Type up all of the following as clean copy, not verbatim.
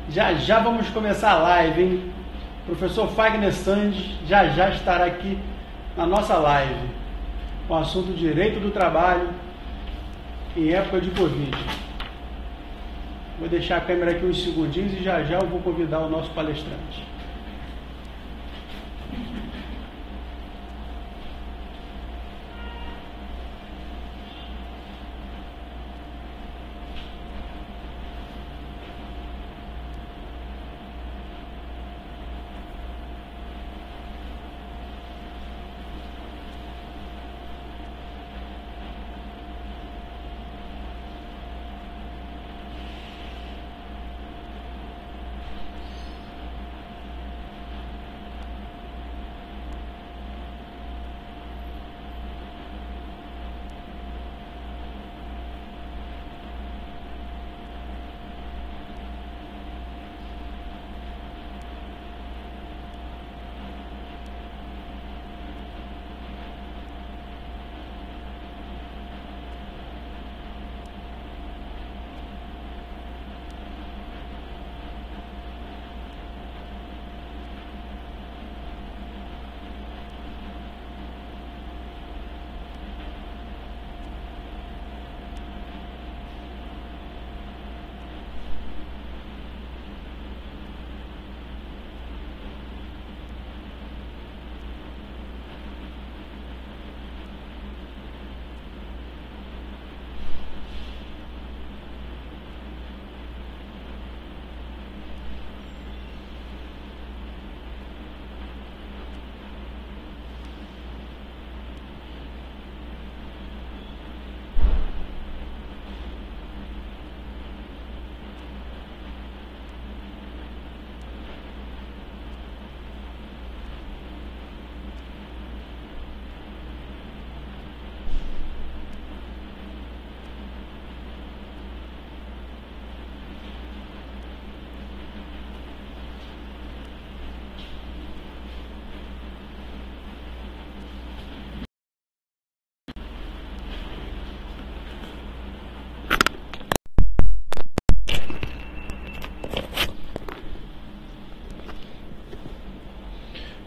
Já já vamos começar a live, hein? Professor Fagner Sandes já estará aqui na nossa live com o assunto direito do trabalho em época de Covid. Vou deixar a câmera aqui uns segundinhos e já eu vou convidar o nosso palestrante.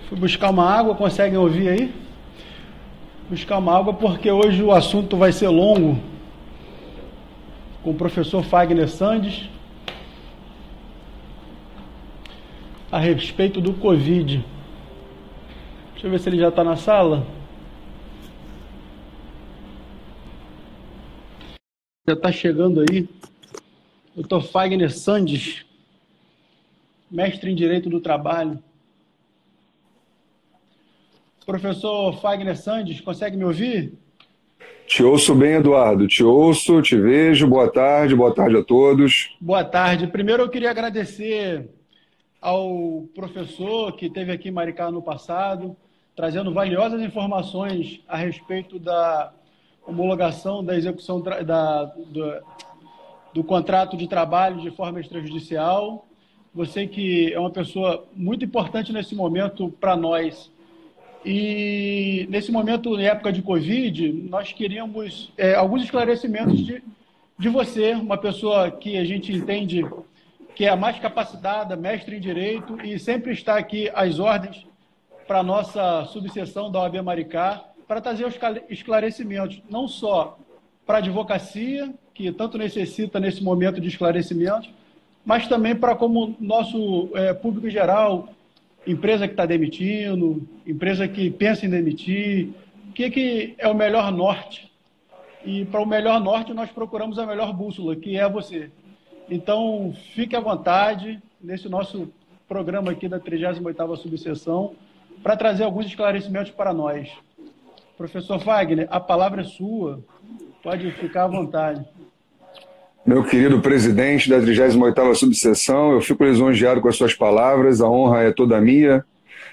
Fui buscar uma água, conseguem ouvir aí? Buscar uma água porque hoje o assunto vai ser longo com o professor Fagner Sandes a respeito do Covid. Deixa eu ver se ele já está na sala. Já está chegando aí. Dr. Fagner Sandes, mestre em Direito do Trabalho. Professor Fagner Sandes, consegue me ouvir? Te ouço bem, Eduardo. Te ouço, te vejo. Boa tarde a todos. Boa tarde. Primeiro eu queria agradecer ao professor que esteve aqui em Maricá no passado, trazendo valiosas informações a respeito da homologação da execução do contrato de trabalho de forma extrajudicial. Você que é uma pessoa muito importante nesse momento para nós. E nesse momento, em época de Covid, nós queríamos alguns esclarecimentos de você, uma pessoa que a gente entende que é a mais capacitada, mestre em Direito, e sempre está aqui às ordens para a nossa subseção da OAB Maricá, para trazer os esclarecimentos, não só para a advocacia, que tanto necessita nesse momento de esclarecimentos, mas também para como nosso público em geral, empresa que está demitindo, empresa que pensa em demitir, o que é o melhor norte? E para o melhor norte nós procuramos a melhor bússola, que é você. Então, fique à vontade nesse nosso programa aqui da 38ª subseção para trazer alguns esclarecimentos para nós. Professor Fagner, a palavra é sua, pode ficar à vontade. Meu querido presidente da 38ª subseção, eu fico lisonjeado com as suas palavras, a honra é toda minha.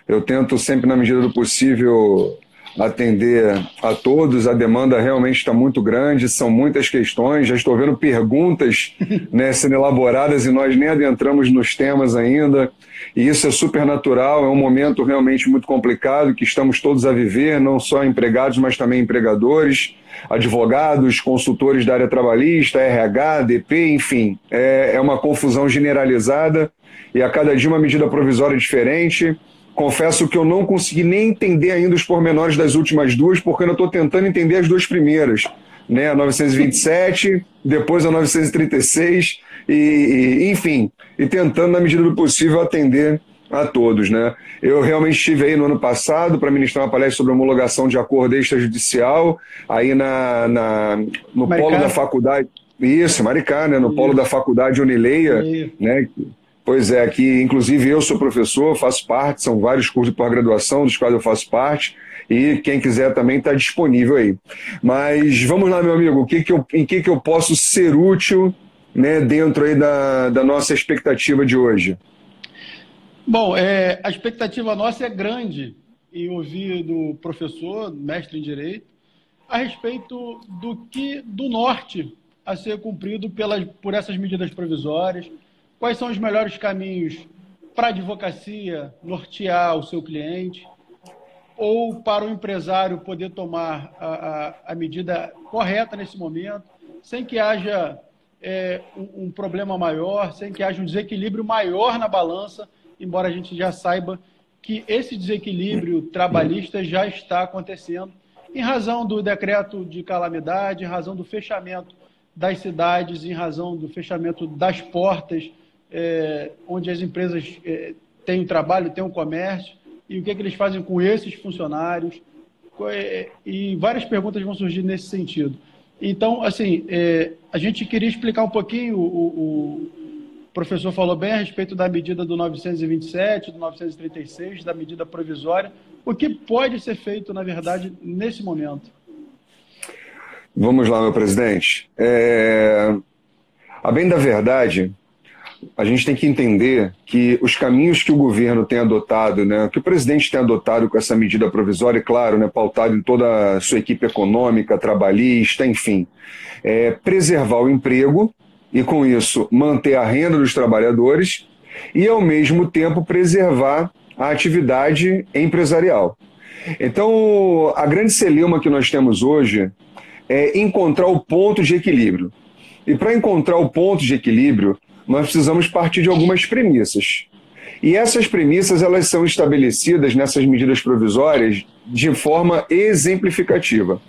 Eu tento sempre, na medida do possível, atender a todos. A demanda realmente está muito grande, são muitas questões. Já estou vendo perguntas, né, sendo elaboradas e nós nem adentramos nos temas ainda. E isso é super natural, é um momento realmente muito complicado que estamos todos a viver, não só empregados, mas também empregadores, advogados, consultores da área trabalhista, RH, DP, enfim. É uma confusão generalizada e a cada dia uma medida provisória diferente. Confesso que eu não consegui nem entender ainda os pormenores das últimas duas, porque eu estou tentando entender as duas primeiras, né? A 927, depois a 936, enfim, e tentando, na medida do possível, atender a todos, né? Eu realmente estive aí no ano passado para ministrar uma palestra sobre homologação de acordo extrajudicial, aí no Maricá. polo da faculdade, isso, Maricá, né? No polo da faculdade Unileia, né? Pois é, que inclusive eu sou professor, faço parte, são vários cursos de pós-graduação dos quais eu faço parte, e quem quiser também está disponível aí. Mas vamos lá, meu amigo, em que eu posso ser útil, né, dentro aí da nossa expectativa de hoje? Bom, a expectativa nossa é grande em ouvir do professor, mestre em Direito, a respeito do norte a ser cumprido por essas medidas provisórias. Quais são os melhores caminhos para a advocacia nortear o seu cliente ou para o empresário poder tomar a medida correta nesse momento, sem que haja um problema maior, sem que haja um desequilíbrio maior na balança, embora a gente já saiba que esse desequilíbrio trabalhista já está acontecendo em razão do decreto de calamidade, em razão do fechamento das cidades, em razão do fechamento das portas, onde as empresas têm o trabalho, têm o comércio, e o que eles fazem com esses funcionários, e várias perguntas vão surgir nesse sentido. Então, assim, a gente queria explicar um pouquinho, o professor falou bem a respeito da medida do 927, do 936, da medida provisória, o que pode ser feito, na verdade, nesse momento? Vamos lá, meu presidente. A bem da verdade, a gente tem que entender que os caminhos que o governo tem adotado, né, que o presidente tem adotado com essa medida provisória, claro, né, pautado em toda a sua equipe econômica, trabalhista, enfim, preservar o emprego e, com isso, manter a renda dos trabalhadores e, ao mesmo tempo, preservar a atividade empresarial. Então, a grande celeuma que nós temos hoje é encontrar o ponto de equilíbrio. E, para encontrar o ponto de equilíbrio, nós precisamos partir de algumas premissas. E essas premissas, elas são estabelecidas nessas medidas provisórias de forma exemplificativa.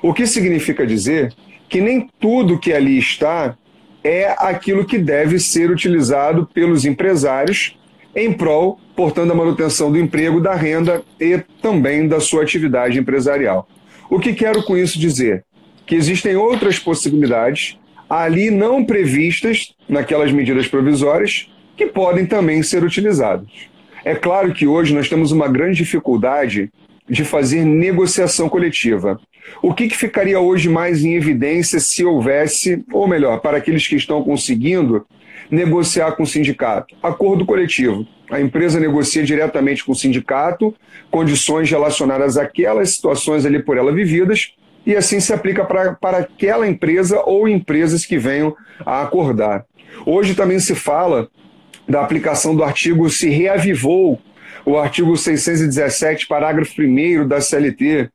O que significa dizer que nem tudo que ali está é aquilo que deve ser utilizado pelos empresários em prol, portanto, da manutenção do emprego, da renda e também da sua atividade empresarial. O que quero com isso dizer? Que existem outras possibilidades ali não previstas naquelas medidas provisórias que podem também ser utilizadas. É claro que hoje nós temos uma grande dificuldade de fazer negociação coletiva. O que ficaria hoje mais em evidência se houvesse, ou melhor, para aqueles que estão conseguindo negociar com o sindicato? Acordo coletivo. A empresa negocia diretamente com o sindicato condições relacionadas àquelas situações ali por ela vividas, e assim se aplica para aquela empresa ou empresas que venham a acordar. Hoje também se fala da aplicação do artigo, se reavivou o artigo 617, parágrafo 1º da CLT,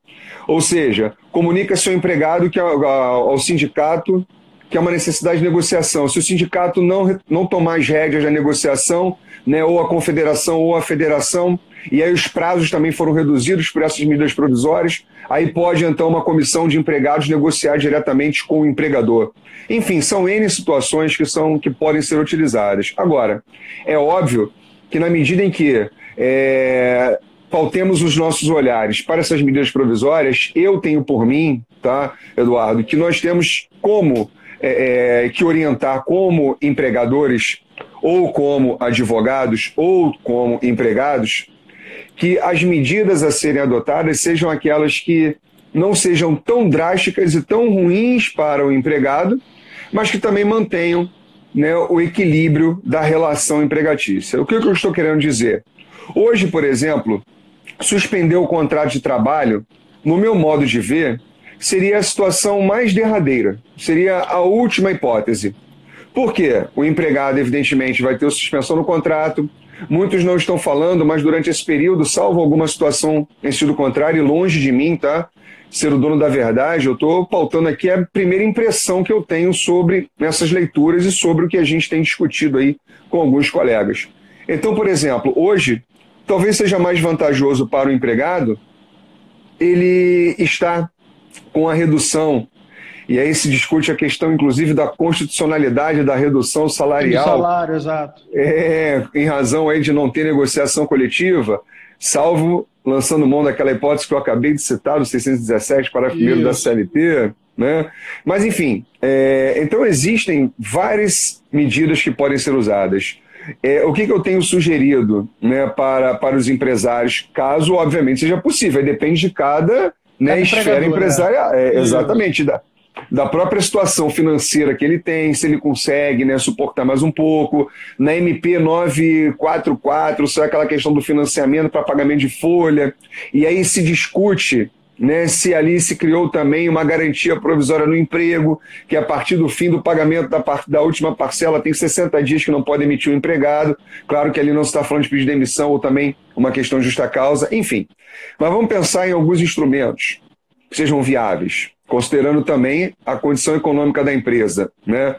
ou seja, comunica seu empregado ao sindicato que é uma necessidade de negociação. Se o sindicato não tomar as rédeas da negociação, né, ou a confederação ou a federação, e aí os prazos também foram reduzidos por essas medidas provisórias, aí pode então uma comissão de empregados negociar diretamente com o empregador. Enfim, são N situações que podem ser utilizadas. Agora, é óbvio que na medida em que pautemos os nossos olhares para essas medidas provisórias, eu tenho por mim, tá, Eduardo, que nós temos que orientar como empregadores, ou como advogados, ou como empregados, que as medidas a serem adotadas sejam aquelas que não sejam tão drásticas e tão ruins para o empregado, mas que também mantenham, né, o equilíbrio da relação empregatícia. O que eu estou querendo dizer? Hoje, por exemplo, suspender o contrato de trabalho no meu modo de ver, seria a situação mais derradeira, seria a última hipótese. Por quê? O empregado, evidentemente, vai ter suspensão no contrato. Muitos não estão falando, mas durante esse período, salvo alguma situação em sentido contrário, e longe de mim, tá? Ser o dono da verdade, eu estou pautando aqui a primeira impressão que eu tenho sobre essas leituras e sobre o que a gente tem discutido aí com alguns colegas. Então, por exemplo, hoje, talvez seja mais vantajoso para o empregado ele estar com a redução, e aí se discute a questão, inclusive, da constitucionalidade da redução salarial. Do salário, exato. Em razão aí de não ter negociação coletiva, salvo lançando mão daquela hipótese que eu acabei de citar, do 617, parágrafo 1º da CLT, né? Mas, enfim, então existem várias medidas que podem ser usadas. O que eu tenho sugerido, né, para os empresários, caso, obviamente, seja possível, depende de cada, né, esfera empresarial, exatamente, da própria situação financeira que ele tem, se ele consegue, né, suportar mais um pouco. Na MP 944, só aquela questão do financiamento para pagamento de folha, e aí se discute, né, se ali se criou também uma garantia provisória no emprego, que a partir do fim do pagamento da última parcela tem 60 dias que não pode emitir o empregado. Claro que ali não se está falando de pedir demissão ou também uma questão de justa causa, enfim. Mas vamos pensar em alguns instrumentos que sejam viáveis, considerando também a condição econômica da empresa, né?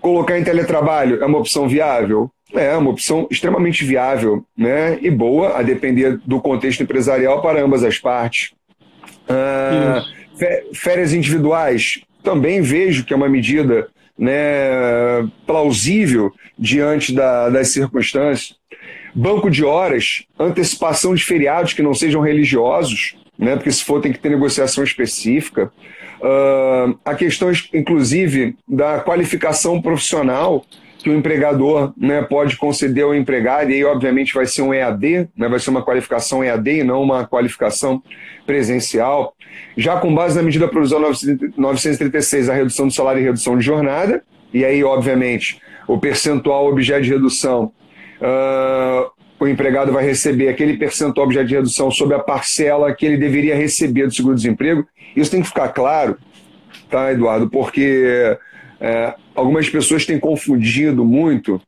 Colocar em teletrabalho é uma opção viável? É uma opção extremamente viável, né? E boa, a depender do contexto empresarial para ambas as partes. Férias individuais, também vejo que é uma medida, né, plausível diante das circunstâncias. Banco de horas, antecipação de feriados que não sejam religiosos, né, porque se for tem que ter negociação específica. A questão, inclusive, da qualificação profissional que o empregador, né, pode conceder ao empregado, e aí, obviamente, vai ser um EAD, né, vai ser uma qualificação EAD e não uma qualificação presencial. Já com base na medida provisória 936, a redução do salário e redução de jornada, e aí, obviamente, o percentual objeto de redução, o empregado vai receber aquele percentual objeto de redução sobre a parcela que ele deveria receber do seguro-desemprego. Isso tem que ficar claro, tá, Eduardo? Porque algumas pessoas têm confundido muito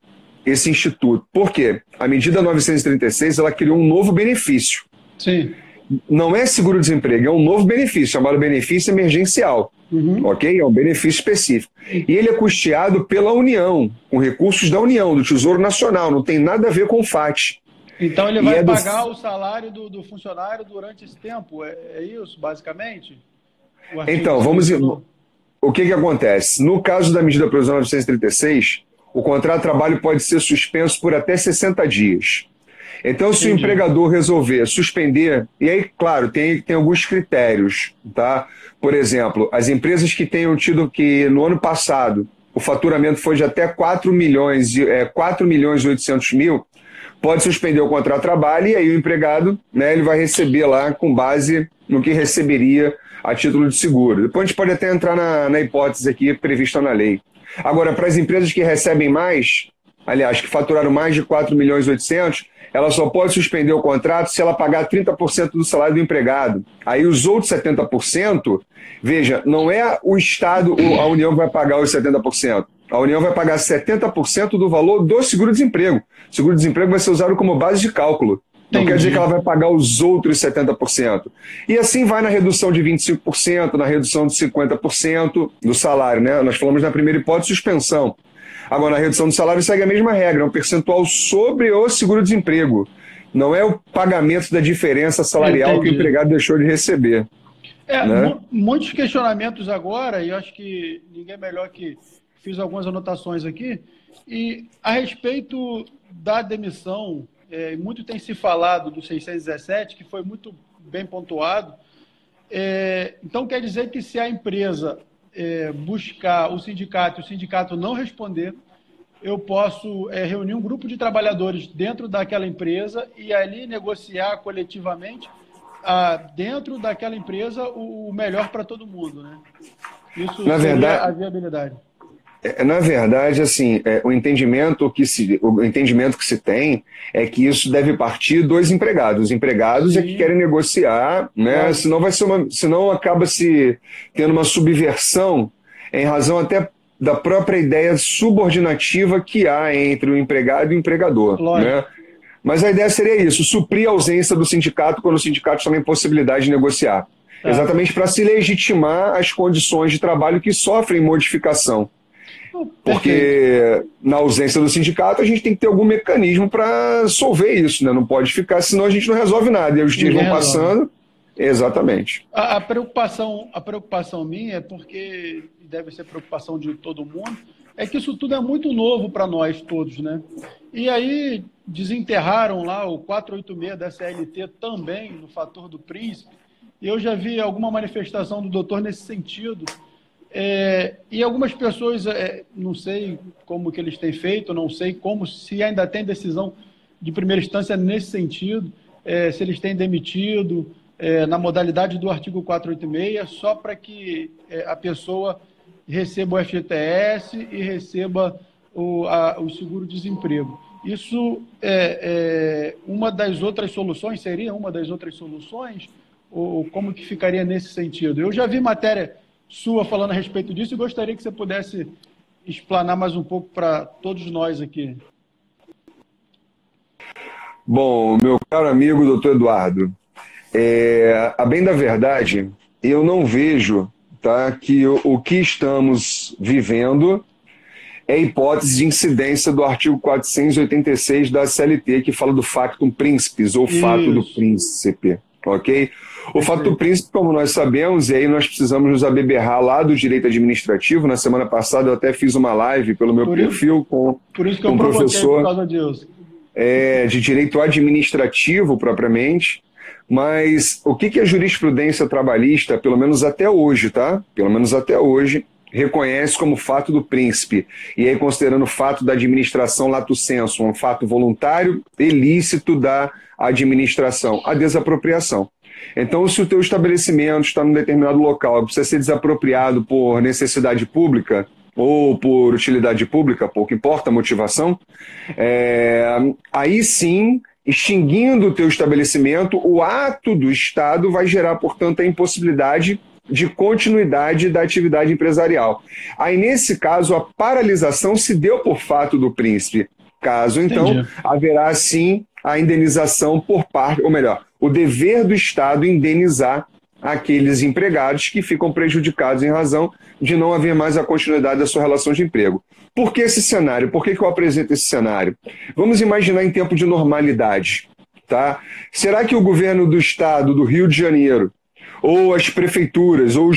esse instituto. Por quê? A medida 936, ela criou um novo benefício. Sim. Não é seguro-desemprego, é um novo benefício, chamado benefício emergencial. Ok? É um benefício específico. E ele é custeado pela União, com recursos da União, do Tesouro Nacional, não tem nada a ver com o FAT. Então ele vai pagar o salário do funcionário durante esse tempo, é isso, basicamente? Então, vamos... O que acontece? No caso da medida provisória 936, o contrato de trabalho pode ser suspenso por até 60 dias. Então, se o empregador resolver suspender, e aí, claro, tem alguns critérios, tá? Por exemplo, as empresas que tenham tido que, no ano passado, o faturamento foi de até 4 milhões e 800 mil, pode suspender o contrato de trabalho e aí o empregado, né, ele vai receber lá com base no que receberia a título de seguro. Depois a gente pode até entrar na hipótese aqui prevista na lei. Agora, para as empresas que recebem mais, aliás, que faturaram mais de 4 milhões e 800, ela só pode suspender o contrato se ela pagar 30% do salário do empregado. Aí os outros 70%, veja, não é o Estado ou a União que vai pagar os 70%. A União vai pagar 70% do valor do seguro-desemprego. O seguro-desemprego vai ser usado como base de cálculo. Não quer dizer que ela vai pagar os outros 70%. E assim vai na redução de 25%, na redução de 50% do salário, né? Nós falamos na primeira hipótese, suspensão. Agora, na redução do salário segue a mesma regra, é um percentual sobre o seguro-desemprego. Não é o pagamento da diferença salarial que o empregado deixou de receber. Né? Muitos questionamentos agora, e eu acho que ninguém melhor que fiz algumas anotações aqui, e a respeito da demissão, muito tem se falado do 617, que foi muito bem pontuado. Então, quer dizer que se a empresa buscar o sindicato e o sindicato não responder, eu posso reunir um grupo de trabalhadores dentro daquela empresa e ali negociar coletivamente dentro daquela empresa o melhor para todo mundo, né? Isso na seria verdade, a viabilidade. Na verdade, assim, o entendimento que se tem é que isso deve partir dos empregados. Os empregados é que Sim, querem negociar, né? claro, Senão acaba se tendo uma subversão em razão até da própria ideia subordinativa que há entre o empregado e o empregador, lógico. né? Mas a ideia seria isso, suprir a ausência do sindicato quando o sindicato está na impossibilidade de negociar. Tá. Exatamente para se legitimar as condições de trabalho que sofrem modificação. Perfeito. Porque na ausência do sindicato a gente tem que ter algum mecanismo para solver isso, né? Não pode ficar, senão a gente não resolve nada. E os dias Ninguém vão resolve. passando. Exatamente. A preocupação minha é porque deve ser preocupação de todo mundo, é que isso tudo é muito novo para nós todos, né? E aí desenterraram lá o 486 da CLT também no fator do príncipe. E eu já vi alguma manifestação do doutor nesse sentido. E algumas pessoas, não sei como que eles têm feito, não sei como, se ainda tem decisão de primeira instância nesse sentido, se eles têm demitido, na modalidade do artigo 486, só para que a pessoa receba o FGTS e receba o seguro-desemprego. Isso uma das outras soluções, seria uma das outras soluções, ou como que ficaria nesse sentido? Eu já vi matéria sua falando a respeito disso e gostaria que você pudesse explanar mais um pouco para todos nós aqui. Bom, meu caro amigo doutor Eduardo, a bem da verdade, eu não vejo, tá, que o que estamos vivendo é hipótese de incidência do artigo 486 da CLT, que fala do factum principis, ou fato do Isso, príncipe, ok? O fato do perfeito. príncipe, como nós sabemos, e aí nós precisamos nos abeberrar lá do direito administrativo. Na semana passada eu até fiz uma live pelo meu Por, i- perfil com, por isso que com eu um provoquei por professor causa disso. de direito administrativo propriamente, mas o que a jurisprudência trabalhista, pelo menos até hoje, tá? Pelo menos até hoje, reconhece como fato do príncipe, e aí considerando o fato da administração lato sensu, um fato voluntário, ilícito da administração, a desapropriação. Então, se o teu estabelecimento está num determinado local, precisa ser desapropriado por necessidade pública ou por utilidade pública, pouco importa a motivação, aí sim, extinguindo o teu estabelecimento, o ato do Estado vai gerar, portanto, a impossibilidade de continuidade da atividade empresarial. Aí, nesse caso, a paralisação se deu por fato do príncipe. Caso, então, Entendi. haverá, sim, a indenização por parte, ou melhor, o dever do Estado indenizar aqueles empregados que ficam prejudicados em razão de não haver mais a continuidade da sua relação de emprego. Por que esse cenário? Por que eu apresento esse cenário? Vamos imaginar em tempo de normalidade. Tá? Será que o governo do Estado do Rio de Janeiro, ou as prefeituras, ou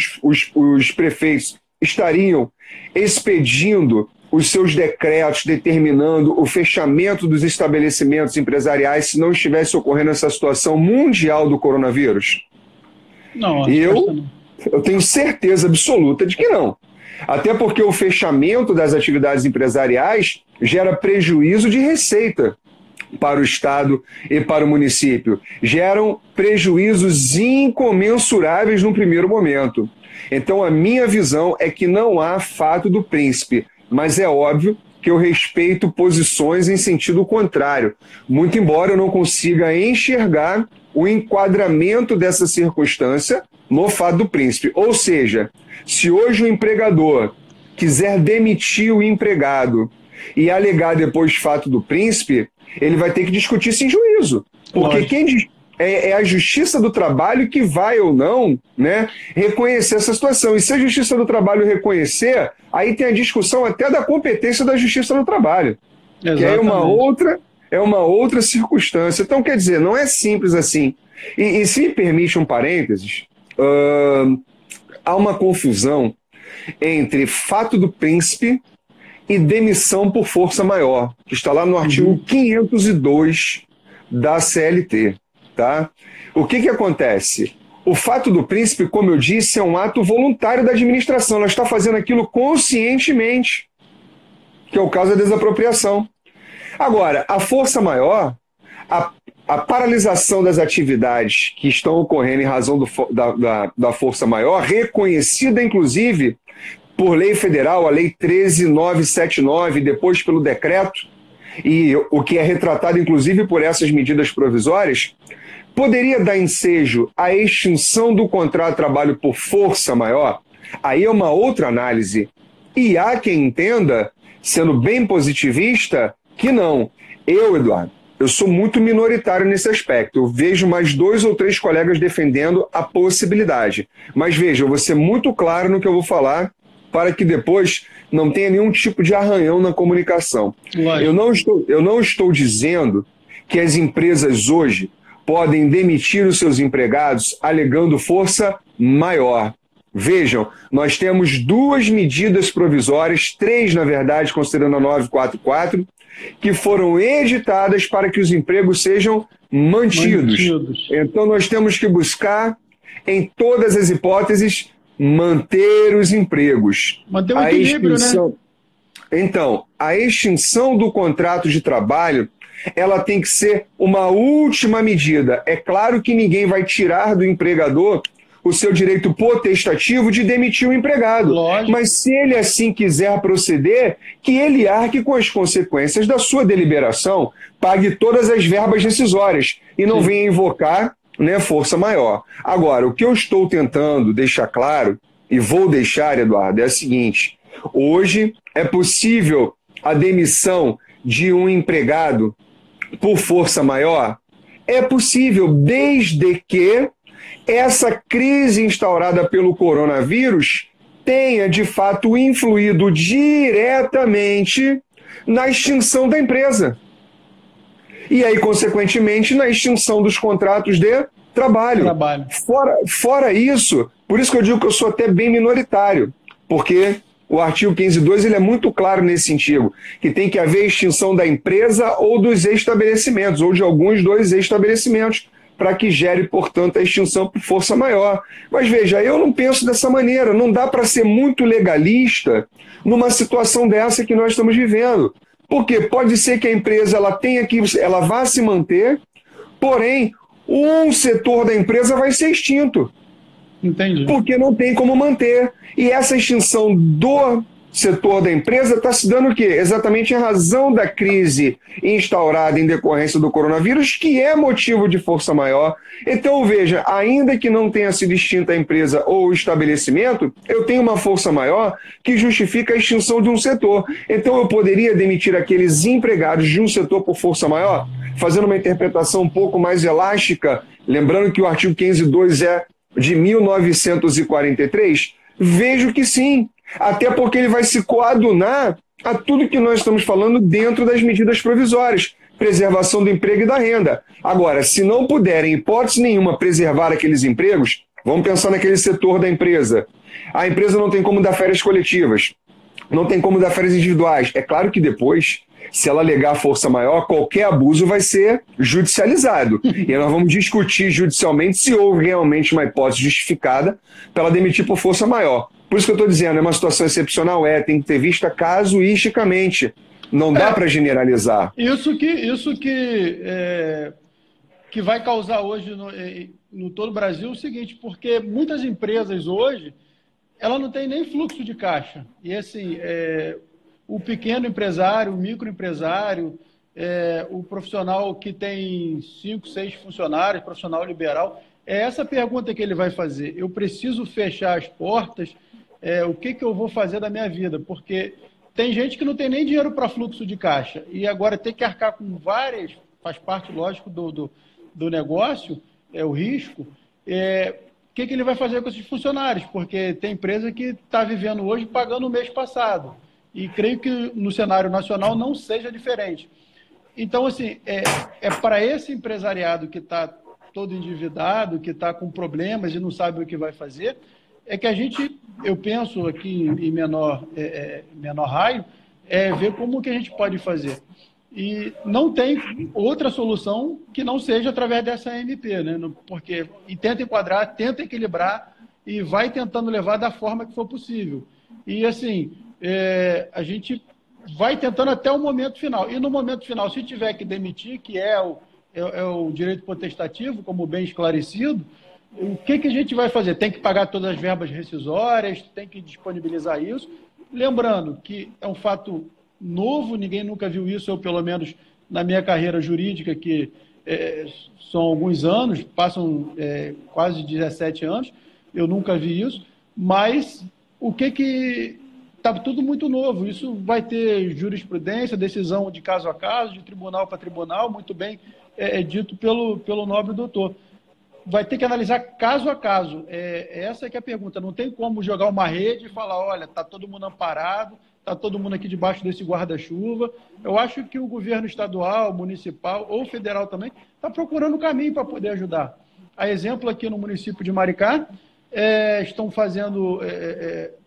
os prefeitos, estariam expedindo os seus decretos determinando o fechamento dos estabelecimentos empresariais se não estivesse ocorrendo essa situação mundial do coronavírus? Não, a E resposta eu, não. eu tenho certeza absoluta de que não. Até porque o fechamento das atividades empresariais gera prejuízo de receita para o Estado e para o município. Geram prejuízos incomensuráveis no primeiro momento. Então, a minha visão é que não há fato do príncipe, mas é óbvio que eu respeito posições em sentido contrário, muito embora eu não consiga enxergar o enquadramento dessa circunstância no fato do príncipe. Ou seja, se hoje o empregador quiser demitir o empregado e alegar depois fato do príncipe, ele vai ter que discutir isso em juízo. Porque Lógico. é a Justiça do Trabalho que vai ou não, né, reconhecer essa situação. E se a Justiça do Trabalho reconhecer, aí tem a discussão até da competência da Justiça do Trabalho, que é Exatamente. uma outra circunstância. Então, quer dizer, não é simples assim. E se me permite um parênteses, há uma confusão entre fato do príncipe e demissão por força maior, que está lá no artigo 502 da CLT. Tá? O que acontece? O fato do príncipe, como eu disse, é um ato voluntário da administração. Ela está fazendo aquilo conscientemente, que é o caso da desapropriação. Agora, a força maior, a paralisação das atividades que estão ocorrendo em razão da força maior, reconhecida, inclusive, por lei federal, a Lei 13.979, depois pelo decreto, e o que é retratado inclusive por essas medidas provisórias, poderia dar ensejo à extinção do contrato de trabalho por força maior? Aí é uma outra análise. E há quem entenda, sendo bem positivista, que não. Eduardo, eu sou muito minoritário nesse aspecto. Eu vejo mais 2 ou 3 colegas defendendo a possibilidade. Mas veja, eu vou ser muito claro no que eu vou falar para que depois não tenha nenhum tipo de arranhão na comunicação. Eu não estou dizendo que as empresas hoje podem demitir os seus empregados alegando força maior. Vejam, nós temos 2 medidas provisórias, 3 na verdade, considerando a 944, que foram editadas para que os empregos sejam mantidos. Então nós temos que buscar, em todas as hipóteses, manter os empregos. Manter o equilíbrio, né? Então, a extinção do contrato de trabalho, ela tem que ser uma última medida. É claro que ninguém vai tirar do empregador o seu direito potestativo de demitir o empregado. Lógico. Mas se ele assim quiser proceder, que ele arque com as consequências da sua deliberação, pague todas as verbas decisórias e não venha invocar, né, força maior. Agora, o que eu estou tentando deixar claro, e vou deixar, Eduardo, é o seguinte: hoje é possível a demissão de um empregado por força maior? É possível, desde que essa crise instaurada pelo coronavírus tenha, de fato, influído diretamente na extinção da empresa. E aí, consequentemente, na extinção dos contratos de trabalho. Fora isso, por isso que eu digo que eu sou até bem minoritário, porque o artigo 15.2 ele é muito claro nesse sentido, que tem que haver extinção da empresa ou dos estabelecimentos, ou de alguns dos estabelecimentos, para que gere, portanto, a extinção por força maior. Mas veja, eu não penso dessa maneira, não dá para ser muito legalista numa situação dessa que nós estamos vivendo. Porque pode ser que a empresa ela vá se manter, porém, um setor da empresa vai ser extinto. Entendi. Porque não tem como manter. E essa extinção do setor da empresa está se dando o quê? Exatamente em razão da crise instaurada em decorrência do coronavírus, que é motivo de força maior. Então, veja, ainda que não tenha sido extinta a empresa ou o estabelecimento, eu tenho uma força maior que justifica a extinção de um setor. Então, eu poderia demitir aqueles empregados de um setor por força maior, fazendo uma interpretação um pouco mais elástica, lembrando que o artigo 15.2 é de 1943? Vejo que sim. Até porque ele vai se coadunar a tudo que nós estamos falando dentro das medidas provisórias, preservação do emprego e da renda. Agora, se não puderem, em hipótese nenhuma, preservar aqueles empregos, vamos pensar naquele setor da empresa. A empresa não tem como dar férias coletivas, não tem como dar férias individuais. É claro que depois, se ela alegar força maior, qualquer abuso vai ser judicializado. E aí nós vamos discutir judicialmente se houve realmente uma hipótese justificada para ela demitir por força maior. Por isso que eu estou dizendo, é uma situação excepcional, tem que ter vista casuisticamente. Não dá para generalizar. Isso que vai causar hoje no todo o Brasil o seguinte, porque muitas empresas hoje, ela não tem nem fluxo de caixa. E assim, o pequeno empresário, o microempresário, o profissional que tem 5, 6 funcionários, profissional liberal, é essa pergunta que ele vai fazer. Eu preciso fechar as portas, o que eu vou fazer da minha vida? Porque tem gente que não tem nem dinheiro para fluxo de caixa e agora tem que arcar com várias, faz parte, lógico, do negócio, o risco. O que ele vai fazer com esses funcionários? Porque tem empresa que está vivendo hoje pagando o mês passado. E creio que no cenário nacional não seja diferente. Então, assim, para esse empresariado que está todo endividado, que está com problemas e não sabe o que vai fazer, é que a gente, eu penso aqui em menor raio, ver como que a gente pode fazer. E não tem outra solução que não seja através dessa MP, né? Porque tenta enquadrar, tenta equilibrar e vai tentando levar da forma que for possível. E, assim, a gente vai tentando até o momento final. E no momento final, se tiver que demitir, que é o direito potestativo, como bem esclarecido, o que a gente vai fazer? Tem que pagar todas as verbas rescisórias, tem que disponibilizar isso. Lembrando que é um fato novo, ninguém nunca viu isso, eu pelo menos na minha carreira jurídica, que são alguns anos, passam quase 17 anos, eu nunca vi isso, mas o que está tudo muito novo, isso vai ter jurisprudência, decisão de caso a caso, de tribunal para tribunal, muito bem dito pelo nobre doutor. Vai ter que analisar caso a caso. Essa é que é a pergunta. Não tem como jogar uma rede e falar, olha, está todo mundo amparado, está todo mundo aqui debaixo desse guarda-chuva. Eu acho que o governo estadual, municipal ou federal também está procurando um caminho para poder ajudar. A exemplo aqui no município de Maricá, estão fazendo,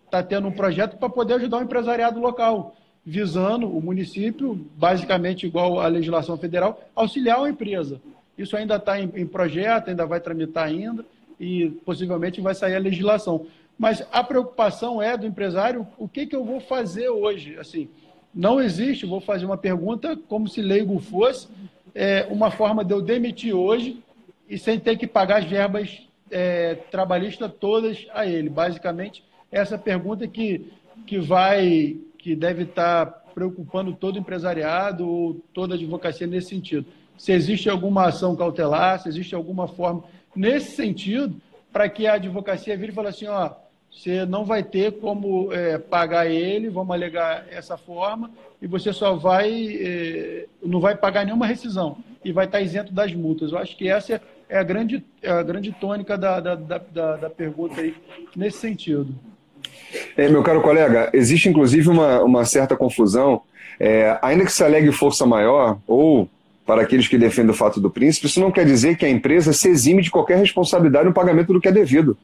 está tendo um projeto para poder ajudar o empresariado local, visando o município, basicamente igual à legislação federal, auxiliar a empresa. Isso ainda está em projeto, ainda vai tramitar ainda e possivelmente vai sair a legislação. Mas a preocupação é do empresário, o que eu vou fazer hoje? Assim, não existe, vou fazer uma pergunta como se leigo fosse, uma forma de eu demitir hoje e sem ter que pagar as verbas trabalhistas todas a ele. Basicamente, essa pergunta que deve estar preocupando todo empresariado ou toda advocacia nesse sentido. Se existe alguma ação cautelar, se existe alguma forma nesse sentido, para que a advocacia vire e fale assim, ó, você não vai ter como pagar ele, vamos alegar essa forma, e você só não vai pagar nenhuma rescisão, e vai estar isento das multas. Eu acho que essa é a grande tônica da pergunta aí, nesse sentido. Meu caro colega, existe inclusive uma certa confusão, ainda que se alegue força maior, ou para aqueles que defendem o fato do príncipe, isso não quer dizer que a empresa se exime de qualquer responsabilidade no pagamento do que é devido.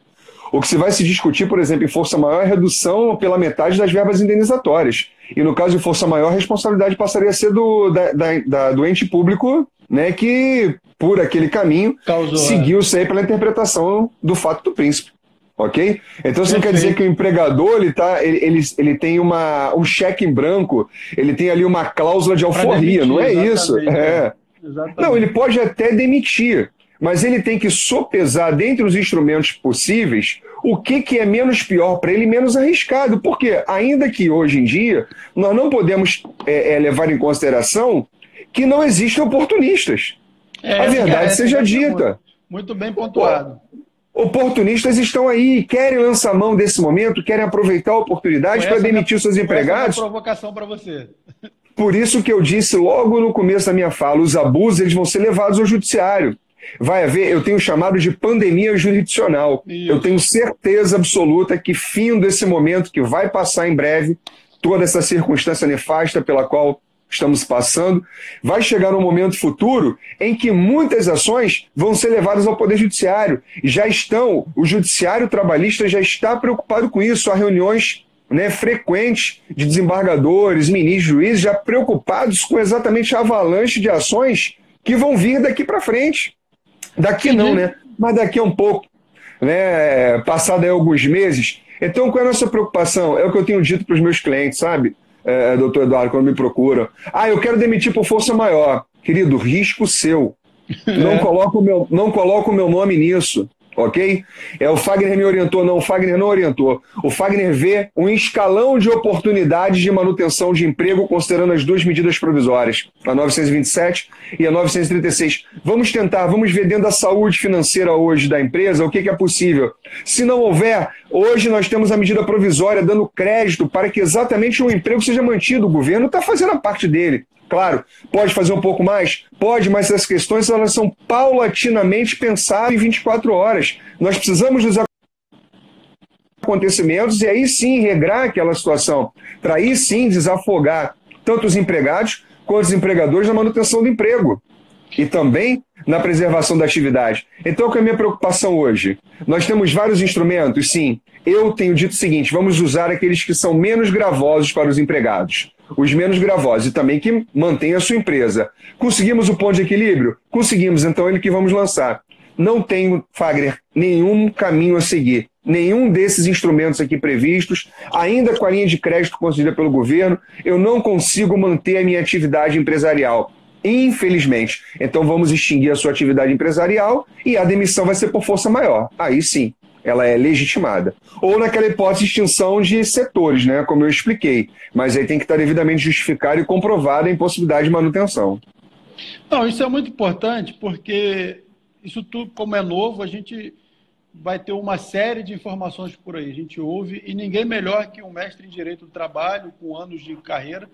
O que se vai se discutir, por exemplo, em força maior é a redução pela metade das verbas indenizatórias. E no caso de força maior, a responsabilidade passaria a ser do ente público, né, que, por aquele caminho, seguiu isso aí pela interpretação do fato do príncipe. Ok? Então isso não quer dizer que o empregador ele tem um cheque em branco, ele tem ali uma cláusula de alforria, não é isso? Não, ele pode até demitir, mas ele tem que sopesar dentre os instrumentos possíveis o que é menos pior para ele, menos arriscado, porque ainda que hoje em dia nós não podemos levar em consideração que não existem oportunistas. A verdade seja dita. Muito bem pontuado. Oportunistas estão aí, querem lançar mão desse momento, querem aproveitar a oportunidade para demitir seus empregados. Essa é uma provocação para você. Por isso que eu disse logo no começo da minha fala, os abusos eles vão ser levados ao judiciário. Vai haver, eu tenho chamado de pandemia jurisdicional. Isso. Eu tenho certeza absoluta que findo esse momento, que vai passar em breve, toda essa circunstância nefasta pela qual estamos passando, vai chegar um momento futuro em que muitas ações vão ser levadas ao Poder Judiciário. O Judiciário Trabalhista já está preocupado com isso. Há reuniões frequentes de desembargadores, ministros, juízes, já preocupados com exatamente a avalanche de ações que vão vir daqui para frente. Daqui não, né? Mas daqui a um pouco, passado aí alguns meses. Então, qual é a nossa preocupação? É o que eu tenho dito para os meus clientes, sabe? Doutor Eduardo, quando me procuram. Eu quero demitir por força maior. Querido, risco seu. Não coloco o meu nome nisso, ok? O Fagner me orientou, não, o Fagner não orientou. O Fagner vê um escalão de oportunidades de manutenção de emprego considerando as duas medidas provisórias, a 927 e a 936. Vamos tentar, vamos ver dentro da saúde financeira hoje da empresa o que é possível. Se não houver, hoje nós temos a medida provisória dando crédito para que exatamente o emprego seja mantido. O governo está fazendo a parte dele. Claro, pode fazer um pouco mais? Pode, mas essas questões elas são paulatinamente pensadas em 24 horas. Nós precisamos dos acontecimentos e aí sim regrar aquela situação, para aí sim desafogar tanto os empregados quanto os empregadores na manutenção do emprego e também na preservação da atividade. Então, qual é a minha preocupação hoje? Nós temos vários instrumentos, sim. Eu tenho dito o seguinte, vamos usar aqueles que são menos gravosos para os empregados. Os menos gravosos e também que mantém a sua empresa. Conseguimos o ponto de equilíbrio? Conseguimos, então é ele que vamos lançar. Não tenho, Fagner, nenhum caminho a seguir. Nenhum desses instrumentos aqui previstos, ainda com a linha de crédito concedida pelo governo, eu não consigo manter a minha atividade empresarial. Infelizmente. Então vamos extinguir a sua atividade empresarial e a demissão vai ser por força maior. Aí sim, ela é legitimada. Ou naquela hipótese de extinção de setores, né, como eu expliquei. Mas aí tem que estar devidamente justificado e comprovada a impossibilidade de manutenção. Não, isso é muito importante, porque isso tudo, como é novo, a gente vai ter uma série de informações por aí. A gente ouve, e ninguém melhor que um mestre em Direito do Trabalho, com anos de carreira,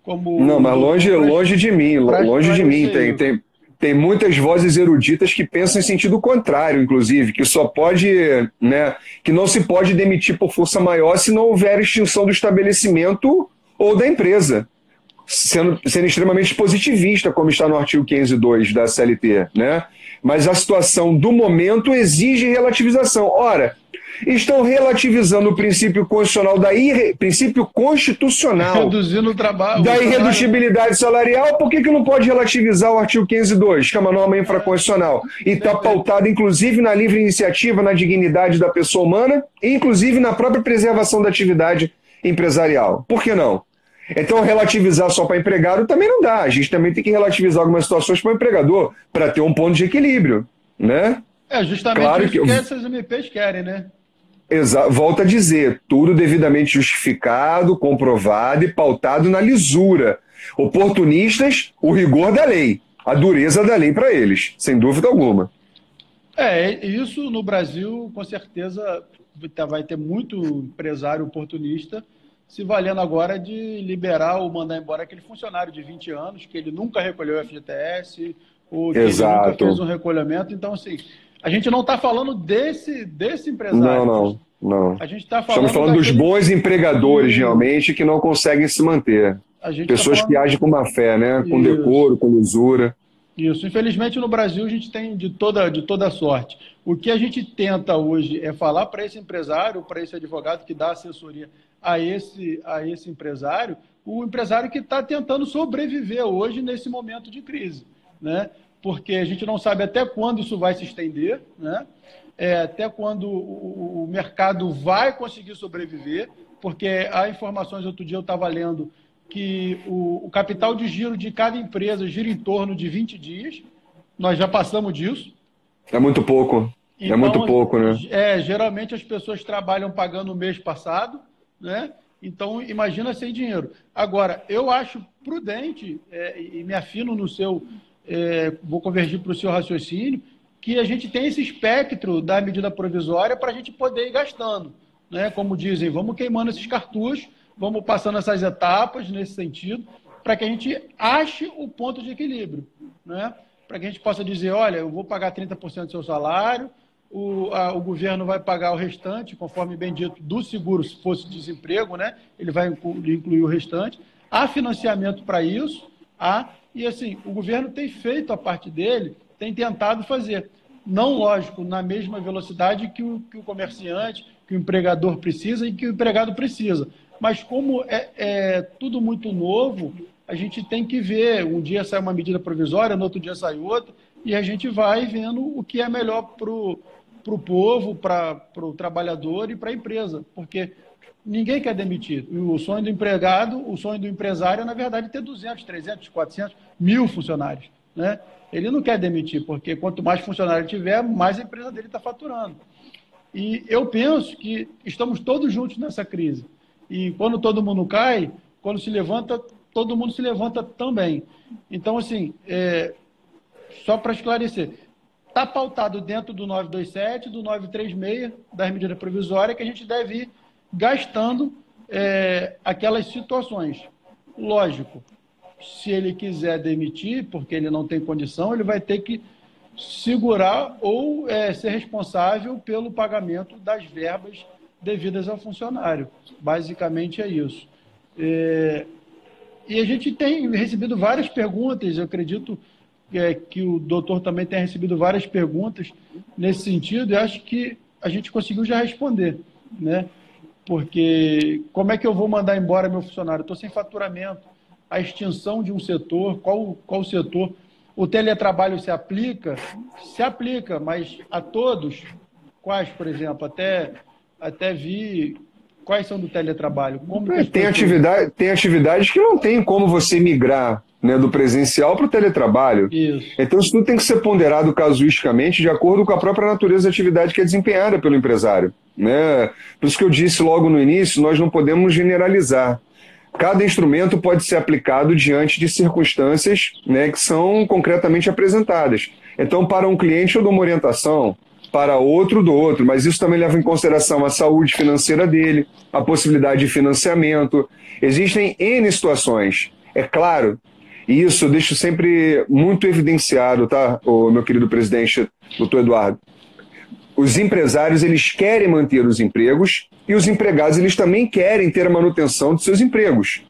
como Não, o mas doutor, longe de mim, para longe de mim. esclarecer isso. Tem muitas vozes eruditas que pensam em sentido contrário, inclusive, que só pode, né, que não se pode demitir por força maior se não houver extinção do estabelecimento ou da empresa. Sendo extremamente positivista, como está no artigo 502 da CLT, né? Mas a situação do momento exige relativização. Ora, estão relativizando o princípio constitucional princípio constitucional Reduzindo o trabalho. da irredutibilidade salarial. Por que não pode relativizar o artigo 502, que é uma norma infraconstitucional? E está pautado, inclusive, na livre iniciativa, na dignidade da pessoa humana, e inclusive na própria preservação da atividade empresarial. Por que não? Então, relativizar só para empregado também não dá. A gente também tem que relativizar algumas situações para o empregador, para ter um ponto de equilíbrio, né? É justamente Claro isso que que essas MPs querem, né? Volto a dizer, tudo devidamente justificado, comprovado e pautado na lisura. Oportunistas, o rigor da lei, a dureza da lei para eles, sem dúvida alguma. Isso no Brasil, com certeza, vai ter muito empresário oportunista se valendo agora de liberar ou mandar embora aquele funcionário de 20 anos, que ele nunca recolheu o FGTS, ou que ele nunca fez um recolhimento. Então, assim, a gente não está falando desse empresário. Não. A gente está Estamos falando dos bons empregadores, realmente, que não conseguem se manter. Pessoas que agem com má fé, né? Com decoro, com lisura. Isso. Infelizmente, no Brasil, a gente tem de toda sorte. O que a gente tenta hoje é falar para esse empresário, para esse advogado que dá assessoria a esse empresário, o empresário que está tentando sobreviver hoje nesse momento de crise, né? Porque a gente não sabe até quando isso vai se estender, né? Até quando o mercado vai conseguir sobreviver, porque há informações, outro dia eu estava lendo, que o capital de giro de cada empresa gira em torno de 20 dias, nós já passamos disso. É muito pouco, então, é muito pouco, né? Geralmente as pessoas trabalham pagando o mês passado, né? Então, imagina sem dinheiro. Agora, eu acho prudente, e me afino no seu, vou convergir para o seu raciocínio, que a gente tem esse espectro da medida provisória para a gente poder ir gastando, né? Como dizem, vamos queimando esses cartuchos, vamos passando essas etapas nesse sentido, para que a gente ache o ponto de equilíbrio, né? Para que a gente possa dizer, olha, eu vou pagar 30% do seu salário, o governo vai pagar o restante, conforme bem dito, do seguro, se fosse desemprego, né? Ele vai incluir o restante. Há financiamento para isso, e assim, o governo tem feito a parte dele, tem tentado fazer. Não, lógico, na mesma velocidade que o comerciante, que o empregador precisa e que o empregado precisa. Mas como é tudo muito novo, a gente tem que ver. Um dia sai uma medida provisória, no outro dia sai outra, e a gente vai vendo o que é melhor para o povo, para o trabalhador e para a empresa. Porque ninguém quer demitir. O sonho do empregado, o sonho do empresário é, na verdade, ter 200, 300, 400, 1.000 funcionários, né? Ele não quer demitir, porque quanto mais funcionário tiver, mais a empresa dele está faturando. E eu penso que estamos todos juntos nessa crise. E quando todo mundo cai, quando se levanta, todo mundo se levanta também. Então, assim, só para esclarecer, está pautado dentro do 927, do 936, das medidas provisórias, que a gente deve ir gastando aquelas situações. Lógico, se ele quiser demitir, porque ele não tem condição, ele vai ter que segurar ou ser responsável pelo pagamento das verbas devidas ao funcionário. Basicamente é isso. E a gente tem recebido várias perguntas, eu acredito que o doutor também tenha recebido várias perguntas nesse sentido, e acho que a gente conseguiu já responder, né? Porque como é que eu vou mandar embora meu funcionário? Estou sem faturamento. A extinção de um setor, qual setor? O teletrabalho se aplica? Se aplica, mas a todos? Quais, por exemplo? Até vi quais são do teletrabalho. Como tem atividades que não tem como você migrar né, do presencial para o teletrabalho. Isso. Então isso tudo tem que ser ponderado casuisticamente de acordo com a própria natureza da atividade que é desempenhada pelo empresário, né? Por isso que eu disse logo no início, nós não podemos generalizar. Cada instrumento pode ser aplicado diante de circunstâncias, né, que são concretamente apresentadas. Então, para um cliente eu dou uma orientação, para outro do outro, mas isso também leva em consideração a saúde financeira dele, a possibilidade de financiamento. Existem N situações. É claro, e isso eu deixo sempre muito evidenciado, tá, meu querido presidente, doutor Eduardo? Os empresários, eles querem manter os empregos e os empregados, eles também querem ter a manutenção de seus empregos.